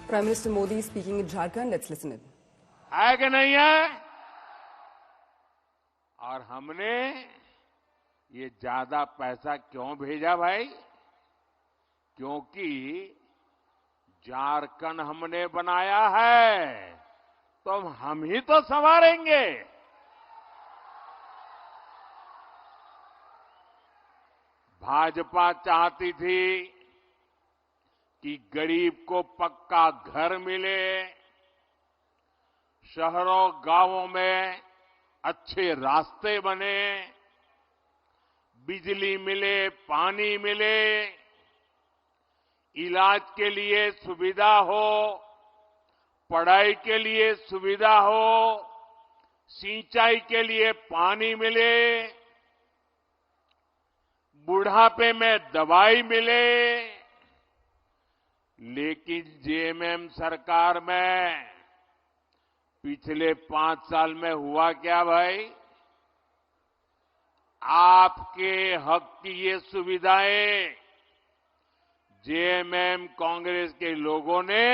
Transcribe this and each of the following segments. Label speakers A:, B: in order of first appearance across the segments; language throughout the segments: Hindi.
A: Prime Minister Modi speaking in Jharkhand. Let's listen in.
B: है कि नहीं है? और हमने ये ज्यादा पैसा क्यों भेजा भाई? क्योंकि झारखंड हमने बनाया है, तो हम ही तो संवारेंगे। भाजपा चाहती थी कि गरीब को पक्का घर मिले, शहरों गांवों में अच्छे रास्ते बने, बिजली मिले, पानी मिले, इलाज के लिए सुविधा हो, पढ़ाई के लिए सुविधा हो, सिंचाई के लिए पानी मिले, बुढ़ापे में दवाई मिले। लेकिन जेएमएम सरकार में पिछले 5 साल में हुआ क्या भाई? आपके हक की ये सुविधाएं जेएमएम कांग्रेस के लोगों ने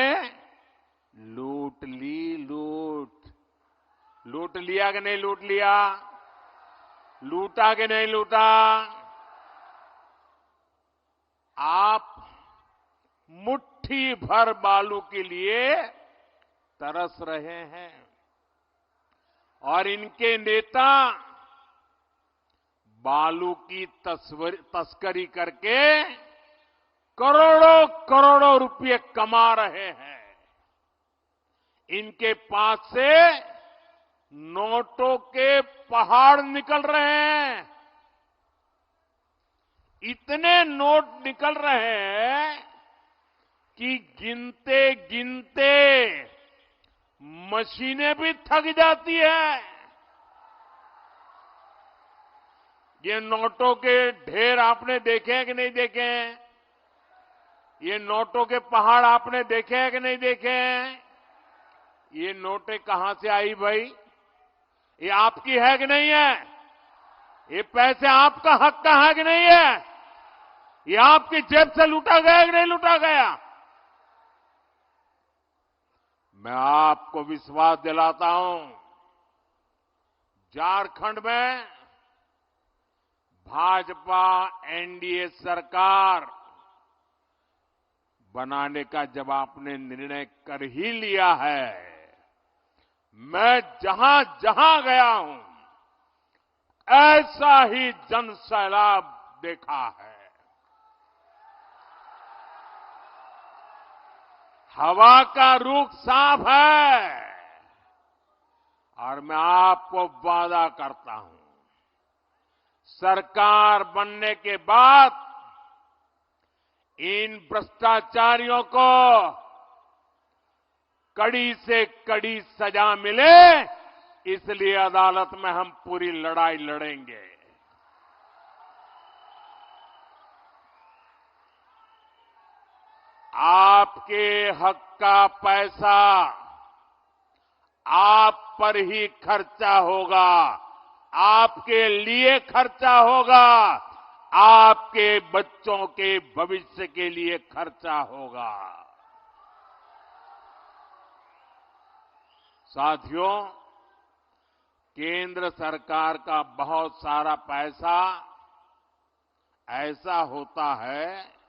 B: लूट ली। लूट लिया कि नहीं लूट लिया? लूटा कि नहीं लूटा? आप मुट्ठी भर बालू के लिए तरस रहे हैं और इनके नेता बालू की तस्करी करके करोड़ों करोड़ों रुपए कमा रहे हैं। इनके पास से नोटों के पहाड़ निकल रहे हैं। इतने नोट निकल रहे हैं कि गिनते गिनते मशीनें भी थक जाती है। ये नोटों के ढेर आपने देखे हैं कि नहीं देखे हैं? ये नोटों के पहाड़ आपने देखे हैं कि नहीं देखे हैं? ये नोटें कहां से आई भाई? ये आपकी है कि नहीं है? ये पैसे आपका हक का है कि नहीं है? ये आपकी जेब से लूटा गया कि नहीं लूटा गया? मैं आपको विश्वास दिलाता हूं, झारखंड में भाजपा एनडीए सरकार बनाने का जब आपने निर्णय कर ही लिया है, मैं जहां जहां गया हूं ऐसा ही जन सैलाब देखा है। हवा का रुख साफ है और मैं आपको वादा करता हूं, सरकार बनने के बाद इन भ्रष्टाचारियों को कड़ी से कड़ी सजा मिले, इसलिए अदालत में हम पूरी लड़ाई लड़ेंगे। आपके हक का पैसा आप पर ही खर्चा होगा, आपके लिए खर्चा होगा, आपके बच्चों के भविष्य के लिए खर्चा होगा। साथियों, केंद्र सरकार का बहुत सारा पैसा ऐसा होता है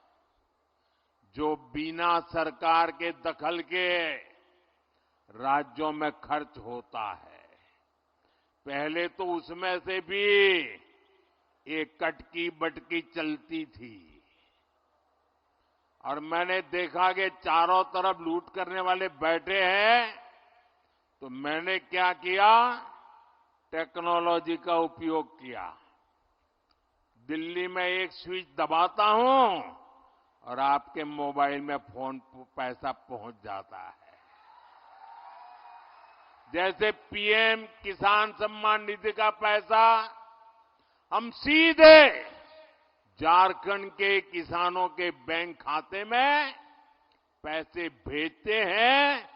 B: जो बिना सरकार के दखल के राज्यों में खर्च होता है। पहले तो उसमें से भी एक कटकी बटकी चलती थी और मैंने देखा कि चारों तरफ लूट करने वाले बैठे हैं, तो मैंने क्या किया? टेक्नोलॉजी का उपयोग किया। दिल्ली में एक स्विच दबाता हूं और आपके मोबाइल में पैसा पहुंच जाता है। जैसे पीएम किसान सम्मान निधि का पैसा हम सीधे झारखंड के किसानों के बैंक खाते में पैसे भेजते हैं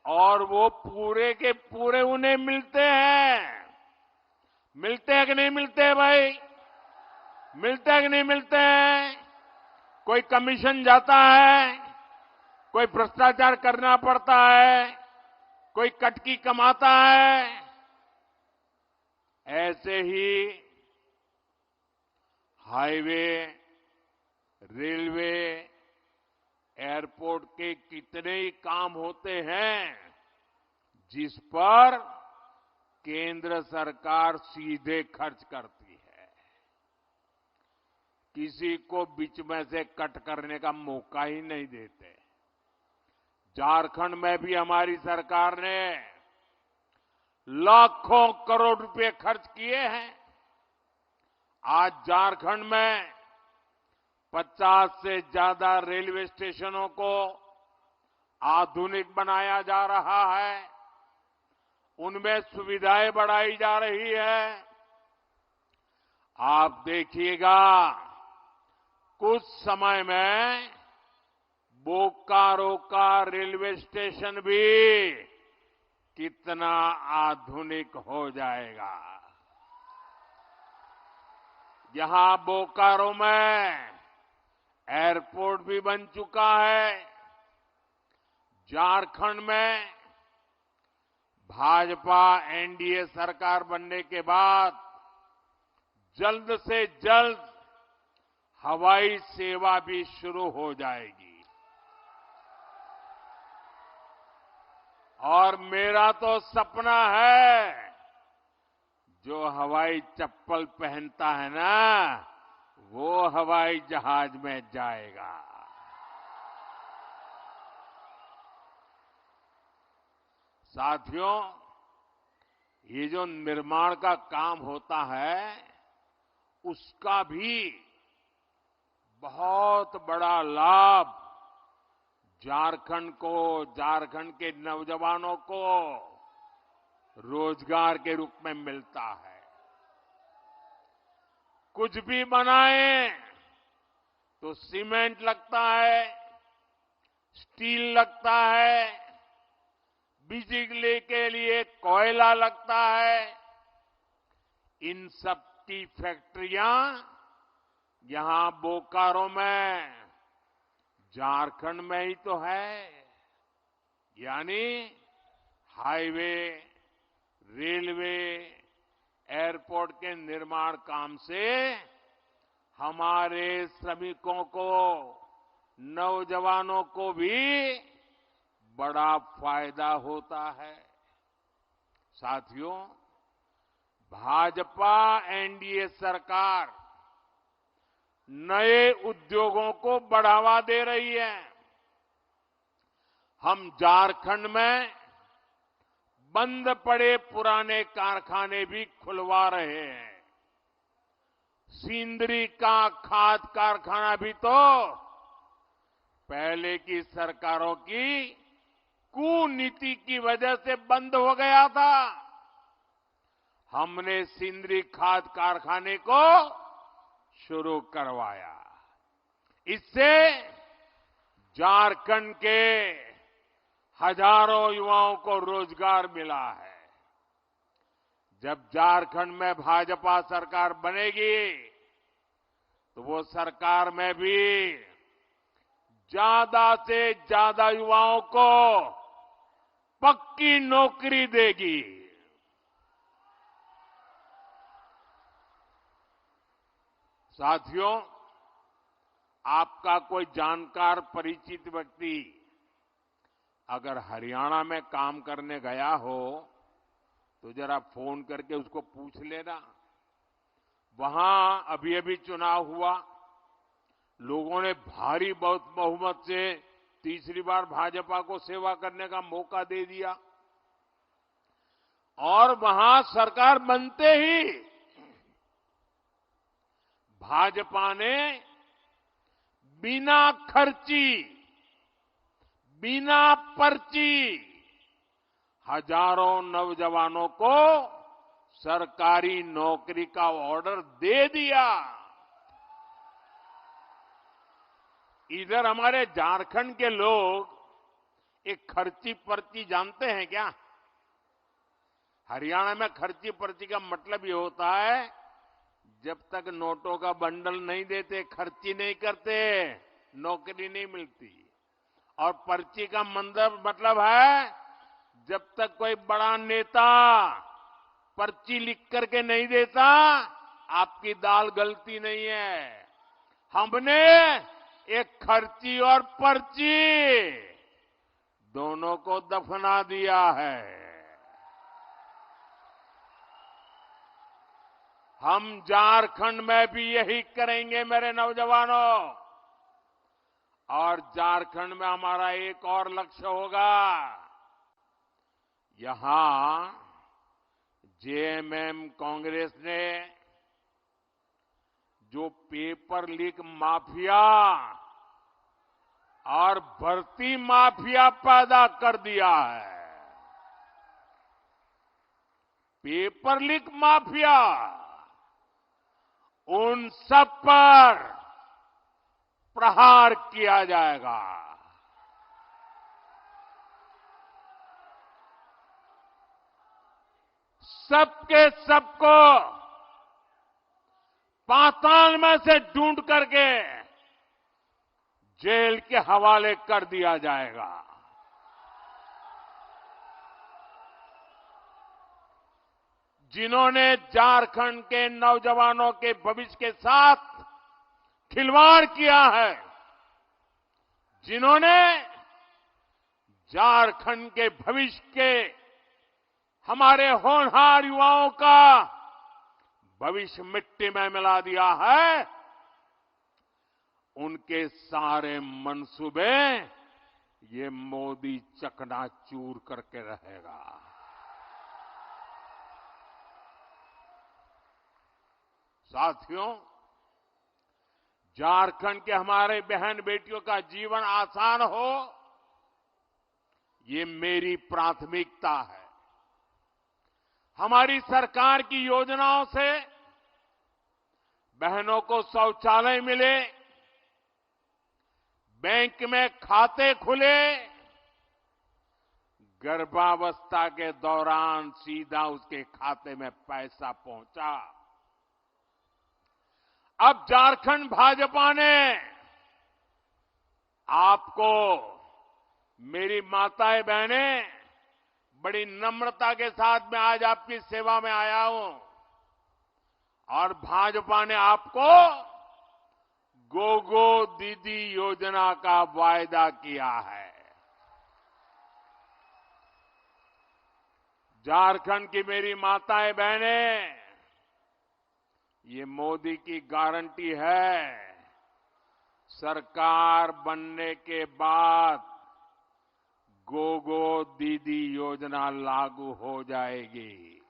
B: और वो पूरे के पूरे उन्हें मिलते हैं। मिलते हैं कि नहीं मिलते हैं भाई? मिलते हैं कि नहीं मिलते हैं? कोई कमीशन जाता है, कोई भ्रष्टाचार करना पड़ता है, कोई कटकी कमाता है। ऐसे ही हाईवे, रेलवे, एयरपोर्ट के कितने ही काम होते हैं जिस पर केंद्र सरकार सीधे खर्च करती है। किसी को बीच में से कट करने का मौका ही नहीं देते। झारखंड में भी हमारी सरकार ने लाखों करोड़ रुपए खर्च किए हैं। आज झारखंड में 50 से ज्यादा रेलवे स्टेशनों को आधुनिक बनाया जा रहा है, उनमें सुविधाएं बढ़ाई जा रही है। आप देखिएगा कुछ समय में बोकारो का रेलवे स्टेशन भी कितना आधुनिक हो जाएगा। यहां बोकारो में एयरपोर्ट भी बन चुका है। झारखंड में भाजपा एनडीए सरकार बनने के बाद जल्द से जल्द हवाई सेवा भी शुरू हो जाएगी। और मेरा तो सपना है, जो हवाई चप्पल पहनता है ना, वो हवाई जहाज में जाएगा। साथियों, ये जो निर्माण का काम होता है, उसका भी बहुत बड़ा लाभ झारखंड को, झारखंड के नौजवानों को रोजगार के रूप में मिलता है। कुछ भी बनाए तो सीमेंट लगता है, स्टील लगता है, बिजली के लिए कोयला लगता है। इन सब की फैक्ट्रियां यहां बोकारो में, झारखंड में ही तो है। यानी हाईवे, रेलवे, एयरपोर्ट के निर्माण काम से हमारे श्रमिकों को, नौजवानों को भी बड़ा फायदा होता है। साथियों, भाजपा एनडीए सरकार नए उद्योगों को बढ़ावा दे रही है। हम झारखंड में बंद पड़े पुराने कारखाने भी खुलवा रहे हैं। सिंदरी का खाद कारखाना भी तो पहले की सरकारों की कुनीति की वजह से बंद हो गया था। हमने सिंदरी खाद कारखाने को शुरू करवाया। इससे झारखंड के हजारों युवाओं को रोजगार मिला है। जब झारखंड में भाजपा सरकार बनेगी तो वो सरकार में भी ज्यादा से ज्यादा युवाओं को पक्की नौकरी देगी। साथियों, आपका कोई जानकार परिचित व्यक्ति अगर हरियाणा में काम करने गया हो तो जरा फोन करके उसको पूछ लेना। वहां अभी अभी चुनाव हुआ, लोगों ने भारी बहुत बहुमत से तीसरी बार भाजपा को सेवा करने का मौका दे दिया और वहां सरकार बनते ही भाजपा ने बिना खर्ची, बिना पर्ची हजारों नौजवानों को सरकारी नौकरी का ऑर्डर दे दिया। इधर हमारे झारखंड के लोग एक खर्ची पर्ची जानते हैं क्या? हरियाणा में खर्ची पर्ची का मतलब ये होता है, जब तक नोटों का बंडल नहीं देते, खर्ची नहीं करते, नौकरी नहीं मिलती। और पर्ची का मतलब है, जब तक कोई बड़ा नेता पर्ची लिख करके नहीं देता, आपकी दाल गलती नहीं है। हमने एक खर्ची और पर्ची दोनों को दफना दिया है। हम झारखंड में भी यही करेंगे मेरे नौजवानों। और झारखंड में हमारा एक और लक्ष्य होगा। यहां जेएमएम कांग्रेस ने जो पेपर लीक माफिया और भर्ती माफिया पैदा कर दिया है, पेपर लीक माफिया, उन सब पर प्रहार किया जाएगा। सबके सबको पाताल में से ढूंढ करके जेल के हवाले कर दिया जाएगा। जिन्होंने झारखंड के नौजवानों के भविष्य के साथ खिलवाड़ किया है, जिन्होंने झारखंड के भविष्य के हमारे होनहार युवाओं का भविष्य मिट्टी में मिला दिया है, उनके सारे मंसूबे ये मोदी चकनाचूर करके रहेगा। साथियों, झारखंड के हमारे बहन बेटियों का जीवन आसान हो, ये मेरी प्राथमिकता है। हमारी सरकार की योजनाओं से बहनों को शौचालय मिले, बैंक में खाते खुले, गर्भावस्था के दौरान सीधा उसके खाते में पैसा पहुंचा। अब झारखंड भाजपा ने आपको, मेरी माताएं बहनें, बड़ी नम्रता के साथ मैं आज आपकी सेवा में आया हूं। और भाजपा ने आपको गोगो दीदी योजना का वायदा किया है। झारखंड की मेरी माताएं बहनें, ये मोदी की गारंटी है, सरकार बनने के बाद गोगो दीदी योजना लागू हो जाएगी।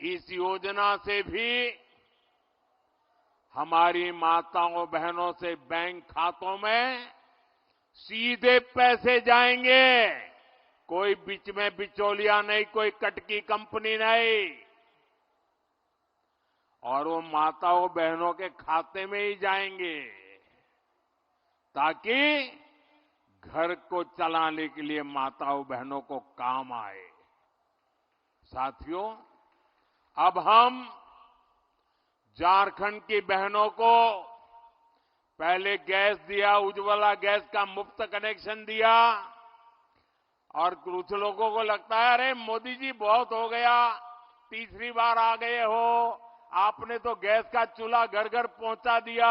B: इस योजना से भी हमारी माताओं बहनों से बैंक खातों में सीधे पैसे जाएंगे। कोई बीच में बिचौलिया नहीं, कोई कटकी कंपनी नहीं, और वो माताओं बहनों के खाते में ही जाएंगे, ताकि घर को चलाने के लिए माताओं बहनों को काम आए। साथियों, अब हम झारखंड की बहनों को पहले गैस दिया, उज्ज्वला गैस का मुफ्त कनेक्शन दिया, और कुछ लोगों को लगता है अरे मोदी जी बहुत हो गया, तीसरी बार आ गए हो, आपने तो गैस का चूल्हा घर घर पहुंचा दिया,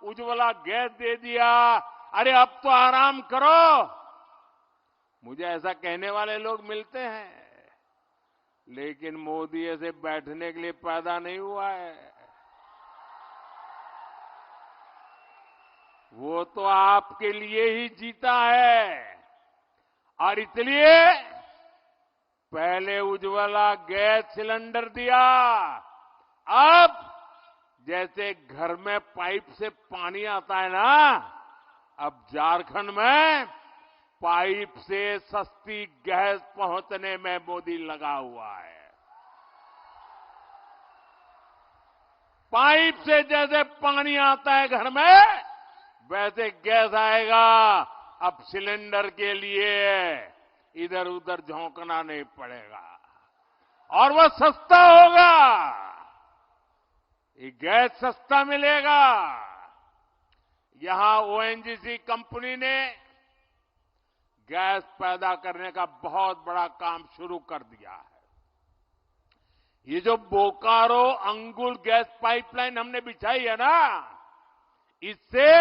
B: उज्ज्वला गैस दे दिया, अरे अब तो आराम करो। मुझे ऐसा कहने वाले लोग मिलते हैं, लेकिन मोदी ऐसे बैठने के लिए पैदा नहीं हुआ है। वो तो आपके लिए ही जीता है, और इसलिए पहले उज्ज्वला गैस सिलेंडर दिया, अब जैसे घर में पाइप से पानी आता है ना, अब झारखंड में पाइप से सस्ती गैस पहुंचने में मोदी लगा हुआ है। पाइप से जैसे पानी आता है घर में, वैसे गैस आएगा। अब सिलेंडर के लिए इधर उधर झोंकना नहीं पड़ेगा, और वह सस्ता होगा। ये गैस सस्ता मिलेगा, यहां ओएनजीसी कंपनी ने गैस पैदा करने का बहुत बड़ा काम शुरू कर दिया है। ये जो बोकारो अंगुल गैस पाइपलाइन हमने बिछाई है ना, इससे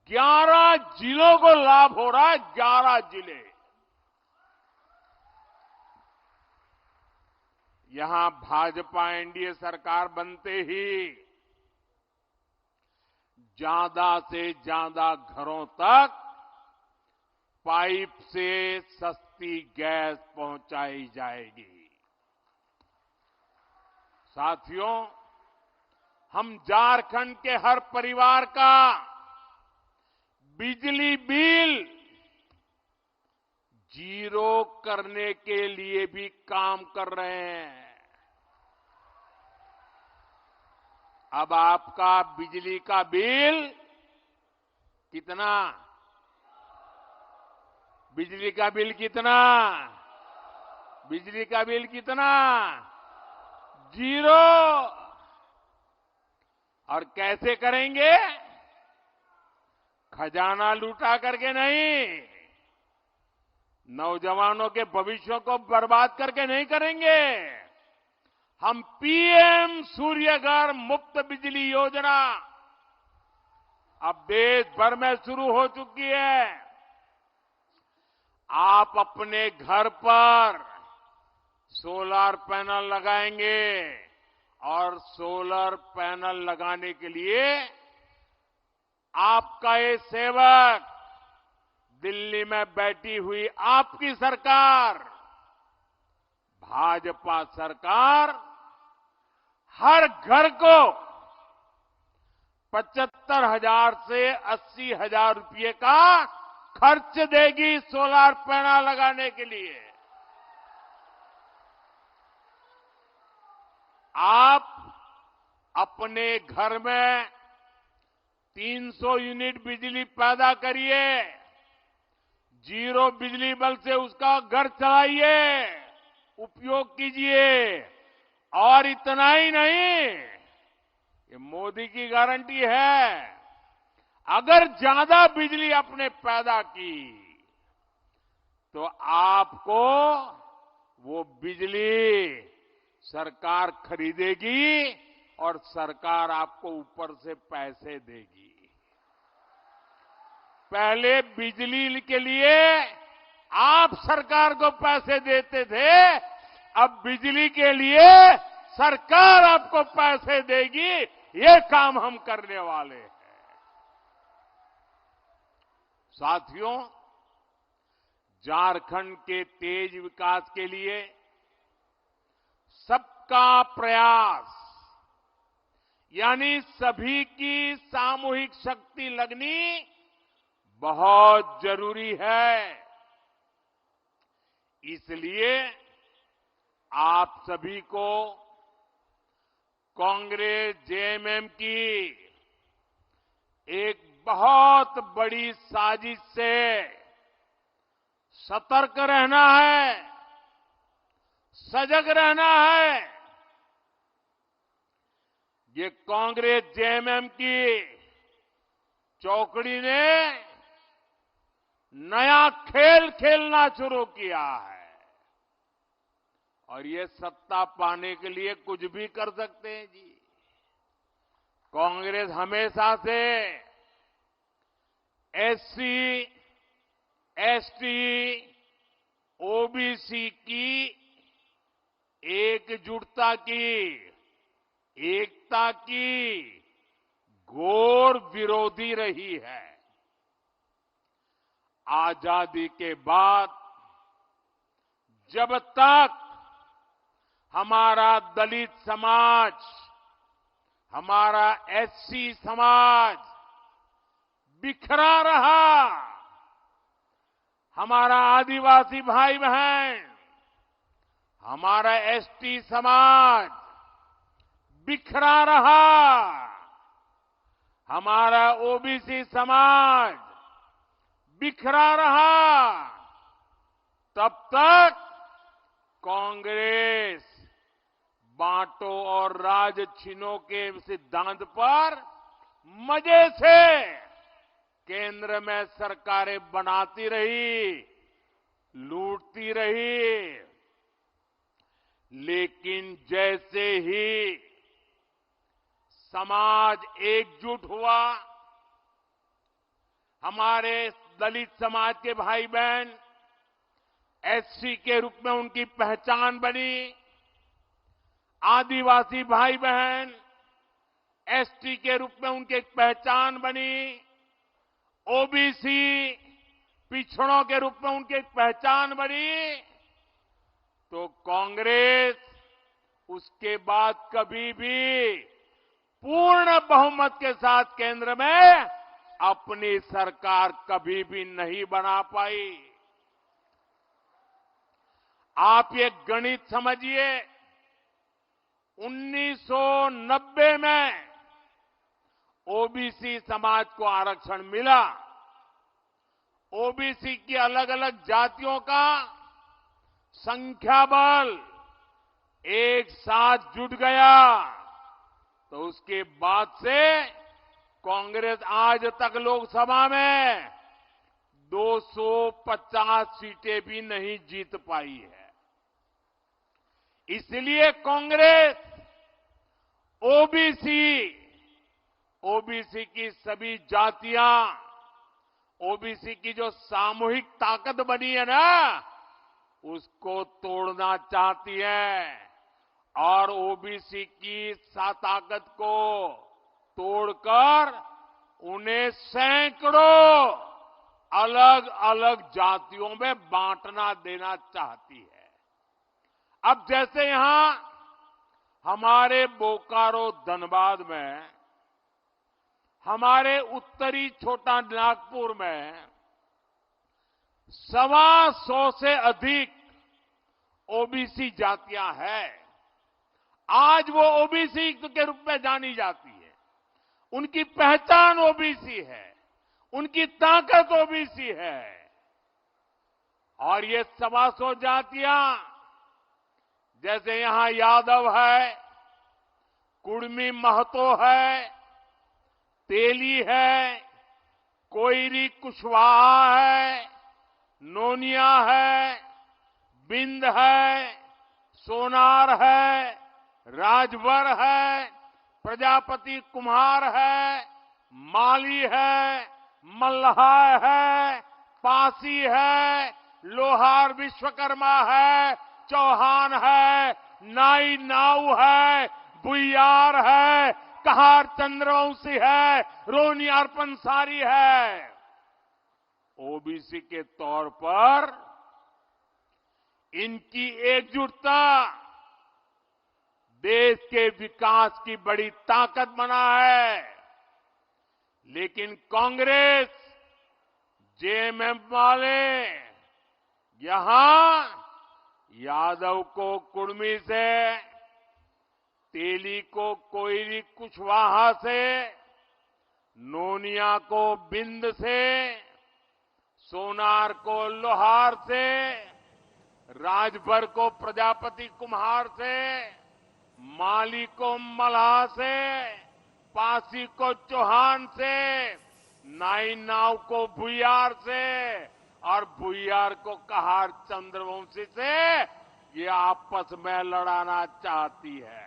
B: 11 जिलों को लाभ हो रहा है। 11 जिले। यहां भाजपा एनडीए सरकार बनते ही ज्यादा से ज्यादा घरों तक पाइप से सस्ती गैस पहुंचाई जाएगी। साथियों, हम झारखंड के हर परिवार का बिजली बिल जीरो करने के लिए भी काम कर रहे हैं। अब आपका बिजली का बिल कितना? बिजली का बिल कितना? बिजली का बिल कितना? जीरो। और कैसे करेंगे? खजाना लूटा करके नहीं, नौजवानों के भविष्य को बर्बाद करके नहीं करेंगे। हम पीएम सूर्यघर मुफ्त बिजली योजना अब देश भर में शुरू हो चुकी है। आप अपने घर पर सोलर पैनल लगाएंगे और सोलर पैनल लगाने के लिए आपका ये सेवक, दिल्ली में बैठी हुई आपकी सरकार, भाजपा सरकार, हर घर को 75,000 से 80,000 रुपये का खर्च देगी सोलर पैनल लगाने के लिए। आप अपने घर में 300 यूनिट बिजली पैदा करिए, जीरो बिजली बल से उसका घर चलाइए, उपयोग कीजिए। और इतना ही नहीं, ये मोदी की गारंटी है, अगर ज्यादा बिजली आपने पैदा की तो आपको वो बिजली सरकार खरीदेगी और सरकार आपको ऊपर से पैसे देगी। पहले बिजली के लिए आप सरकार को पैसे देते थे, अब बिजली के लिए सरकार आपको पैसे देगी। ये काम हम करने वाले हैं। साथियों, झारखंड के तेज विकास के लिए सबका प्रयास यानी सभी की सामूहिक शक्ति लगनी बहुत जरूरी है। इसलिए आप सभी को कांग्रेस जेएमएम की एक बहुत बड़ी साजिश से सतर्क रहना है, सजग रहना है। ये कांग्रेस जेएमएम की चौकड़ी ने नया खेल खेलना शुरू किया है और ये सत्ता पाने के लिए कुछ भी कर सकते हैं जी। कांग्रेस हमेशा से एससी, एसटी, ओबीसी की एकजुटता की, एकता की घोर विरोधी रही है। आजादी के बाद जब तक हमारा दलित समाज, हमारा एससी समाज बिखरा रहा, हमारा आदिवासी भाई बहन, हमारा एसटी समाज बिखरा रहा, हमारा ओबीसी समाज बिखरा रहा, तब तक कांग्रेस बांटो और राज छीनो के सिद्धांत पर मजे से केंद्र में सरकारें बनाती रही, लूटती रही। लेकिन जैसे ही समाज एकजुट हुआ, हमारे दलित समाज के भाई बहन एससी के रूप में उनकी पहचान बनी, आदिवासी भाई बहन एसटी के रूप में उनकी एक पहचान बनी, ओबीसी पिछड़ों के रूप में उनकी एक पहचान बनी, तो कांग्रेस उसके बाद कभी भी पूर्ण बहुमत के साथ केंद्र में अपनी सरकार कभी भी नहीं बना पाई। आप ये गणित समझिए, 1990 में ओबीसी समाज को आरक्षण मिला। ओबीसी की अलग अलग जातियों का संख्या बल एक साथ जुट गया, तो उसके बाद से कांग्रेस आज तक लोकसभा में 250 सीटें भी नहीं जीत पाई है। इसलिए कांग्रेस ओबीसी की सभी जातियां, ओबीसी की जो सामूहिक ताकत बनी है ना, उसको तोड़ना चाहती है और ओबीसी की ताकत को तोड़कर उन्हें सैकड़ों अलग अलग जातियों में बांटना देना चाहती है। अब जैसे यहां हमारे बोकारो धनबाद में, हमारे उत्तरी छोटा नागपुर में 125 से अधिक ओबीसी जातियां हैं। आज वो ओबीसी के रूप में जानी जाती है, उनकी पहचान ओबीसी है, उनकी ताकत ओबीसी है। और ये 125 जातियां, जैसे यहां यादव है, कुड़मी महतो है, तेली है, कोयरी कुशवाहा है, नोनिया है, बिंद है, सोनार है, राजभर है, प्रजापति कुम्हार है, माली है, मल्लाह है, पासी है, लोहार विश्वकर्मा है, चौहान है, नाई नाऊ है, बुइयार है, कहार चंद्रवंशी है, रोनियार पंसारी है। ओबीसी के तौर पर इनकी एकजुटता देश के विकास की बड़ी ताकत बना है। लेकिन कांग्रेस, जेएमएम वाले यहां यादव को कुड़मी से, तेली को कोयरी कुशवाहा से, नोनिया को बिंद से, सोनार को लोहार से, राजभर को प्रजापति कुम्हार से, माली को मल्लाह से, पासी को चौहान से, नाई नाव को भुइयार से और भुइयार को कहार चंद्रवंशी से ये आपस में लड़ाना चाहती है।